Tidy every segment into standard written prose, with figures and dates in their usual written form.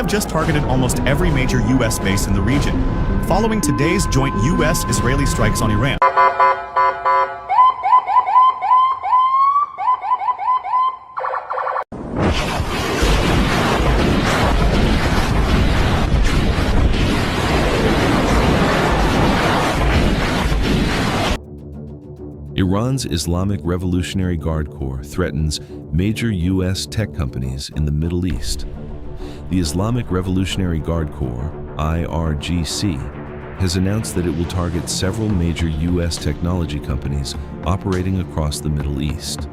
just targeted almost every major U.S. base in the region, following today's joint U.S.-Israeli strikes on Iran. Iran's Islamic Revolutionary Guard Corps threatens major U.S. tech companies in the Middle East. The Islamic Revolutionary Guard Corps, IRGC, has announced that it will target several major U.S. technology companies operating across the Middle East.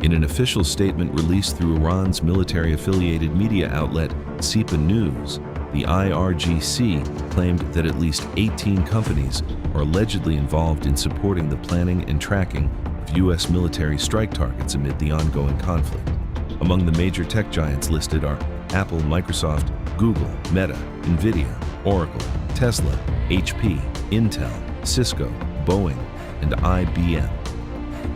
In an official statement released through Iran's military-affiliated media outlet, Sepa News, the IRGC claimed that at least 18 companies are allegedly involved in supporting the planning and tracking of U.S. military strike targets amid the ongoing conflict. Among the major tech giants listed are Apple, Microsoft, Google, Meta, Nvidia, Oracle, Tesla, HP, Intel, Cisco, Boeing, and IBM.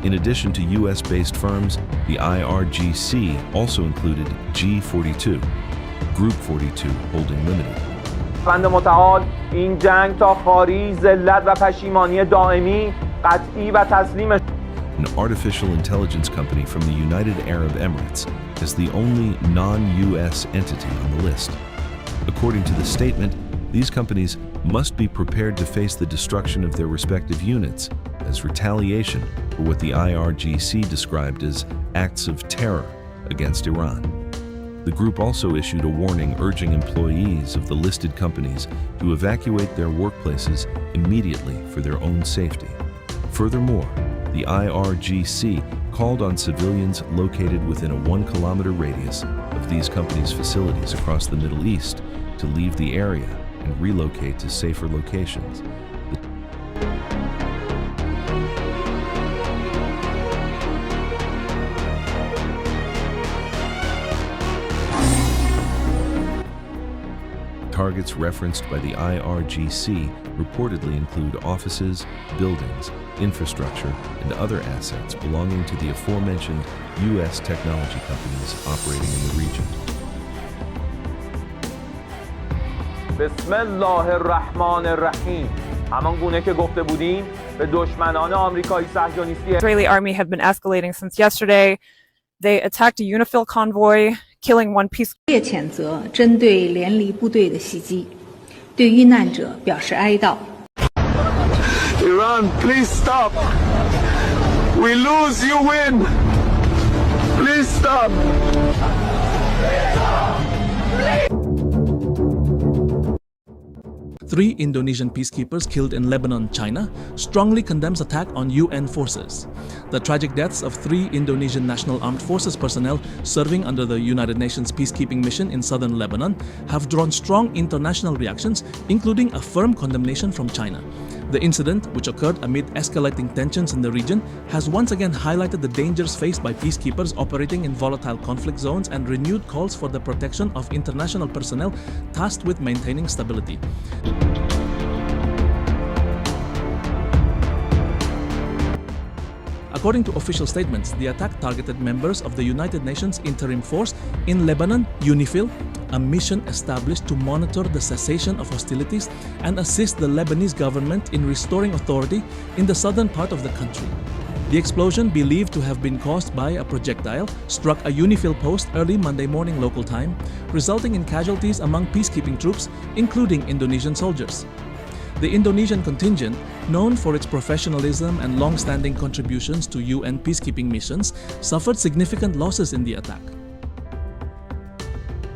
In addition to U.S.-based firms, the IRGC also included G42, Group 42 Holding Limited. متعال این جنگ تا خاری ذلت و پشیمانی دائمی قطعی و تسلیم. An artificial intelligence company from the United Arab Emirates is the only non-U.S. entity on the list. According to the statement, these companies must be prepared to face the destruction of their respective units as retaliation for what the IRGC described as acts of terror against Iran. The group also issued a warning urging employees of the listed companies to evacuate their workplaces immediately for their own safety. Furthermore, the IRGC called on civilians located within a 1-kilometer radius of these companies' facilities across the Middle East to leave the area and relocate to safer locations. Targets referenced by the IRGC reportedly include offices, buildings, infrastructure, and other assets belonging to the aforementioned U.S. technology companies operating in the region. بسم الله الرحمن الرحیم. همان گونه که گفته بودیم به دشمنان آمریکایی صهیونیستی. Israeli army have been escalating since yesterday. They attacked a UNIFIL convoy, killing one peace. 烈谴责针对联黎部队的袭击，对遇难者表示哀悼。 Iran, please stop. We lose, you win. Please stop. Three Indonesian peacekeepers killed in Lebanon, China, strongly condemns attack on UN forces. The tragic deaths of 3 Indonesian National Armed Forces personnel serving under the United Nations peacekeeping mission in southern Lebanon have drawn strong international reactions, including a firm condemnation from China. The incident, which occurred amid escalating tensions in the region, has once again highlighted the dangers faced by peacekeepers operating in volatile conflict zones and renewed calls for the protection of international personnel tasked with maintaining stability. According to official statements, the attack targeted members of the United Nations Interim Force in Lebanon, UNIFIL, a mission established to monitor the cessation of hostilities and assist the Lebanese government in restoring authority in the southern part of the country. The explosion, believed to have been caused by a projectile, struck a UNIFIL post early Monday morning local time, resulting in casualties among peacekeeping troops, including Indonesian soldiers. The Indonesian contingent, known for its professionalism and long-standing contributions to UN peacekeeping missions, suffered significant losses in the attack.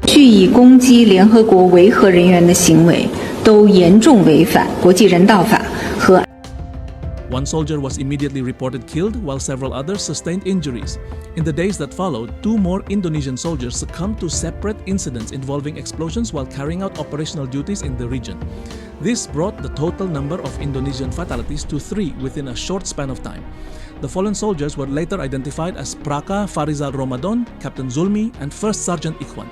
蓄意攻击联合国维和人员的行为都严重违反国际人道法和 One soldier was immediately reported killed, while several others sustained injuries. In the days that followed, 2 more Indonesian soldiers succumbed to separate incidents involving explosions while carrying out operational duties in the region. This brought the total number of Indonesian fatalities to 3 within a short span of time. The fallen soldiers were later identified as Praka Farizal Ramadan, Captain Zulmi, and First Sergeant Ikhwan.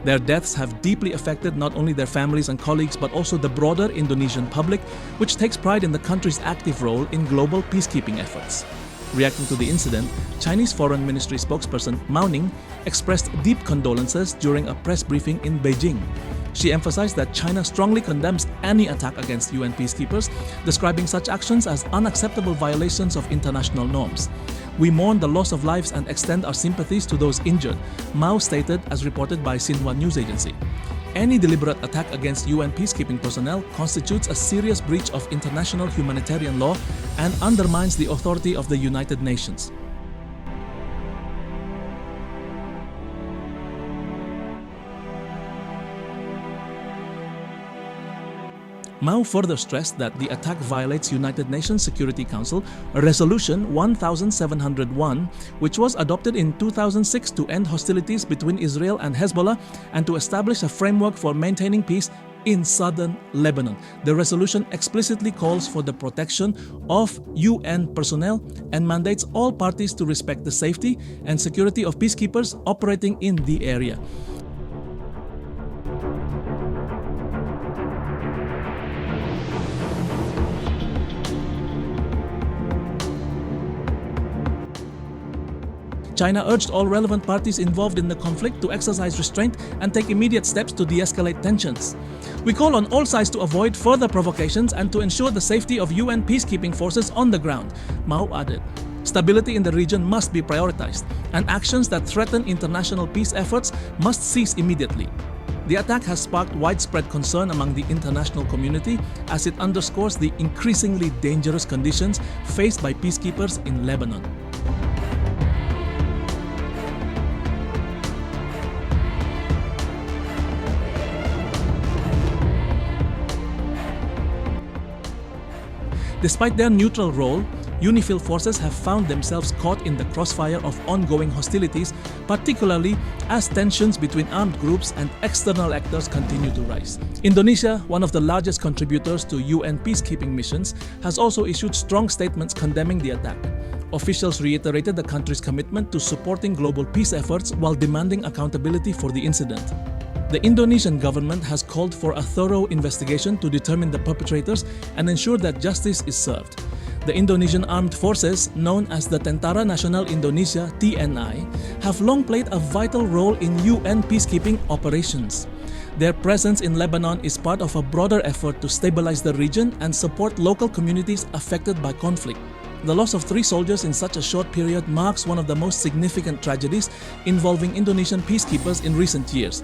Their deaths have deeply affected not only their families and colleagues but also the broader Indonesian public, which takes pride in the country's active role in global peacekeeping efforts. Reacting to the incident, Chinese Foreign Ministry spokesperson Mao Ning expressed deep condolences during a press briefing in Beijing. She emphasized that China strongly condemns any attack against UN peacekeepers, describing such actions as unacceptable violations of international norms. We mourn the loss of lives and extend our sympathies to those injured, Mao stated as reported by Xinhua News Agency. Any deliberate attack against UN peacekeeping personnel constitutes a serious breach of international humanitarian law and undermines the authority of the United Nations. Mao further stressed that the attack violates United Nations Security Council Resolution 1701, which was adopted in 2006 to end hostilities between Israel and Hezbollah and to establish a framework for maintaining peace in southern Lebanon. The resolution explicitly calls for the protection of UN personnel and mandates all parties to respect the safety and security of peacekeepers operating in the area. China urged all relevant parties involved in the conflict to exercise restraint and take immediate steps to de-escalate tensions. We call on all sides to avoid further provocations and to ensure the safety of UN peacekeeping forces on the ground, Mao added. Stability in the region must be prioritized, and actions that threaten international peace efforts must cease immediately. The attack has sparked widespread concern among the international community as it underscores the increasingly dangerous conditions faced by peacekeepers in Lebanon. Despite their neutral role, UNIFIL forces have found themselves caught in the crossfire of ongoing hostilities, particularly as tensions between armed groups and external actors continue to rise. Indonesia, one of the largest contributors to UN peacekeeping missions, has also issued strong statements condemning the attack. Officials reiterated the country's commitment to supporting global peace efforts while demanding accountability for the incident. The Indonesian government has called for a thorough investigation to determine the perpetrators and ensure that justice is served. The Indonesian Armed Forces, known as the Tentara Nasional Indonesia (TNI), have long played a vital role in UN peacekeeping operations. Their presence in Lebanon is part of a broader effort to stabilize the region and support local communities affected by conflict. The loss of 3 soldiers in such a short period marks one of the most significant tragedies involving Indonesian peacekeepers in recent years.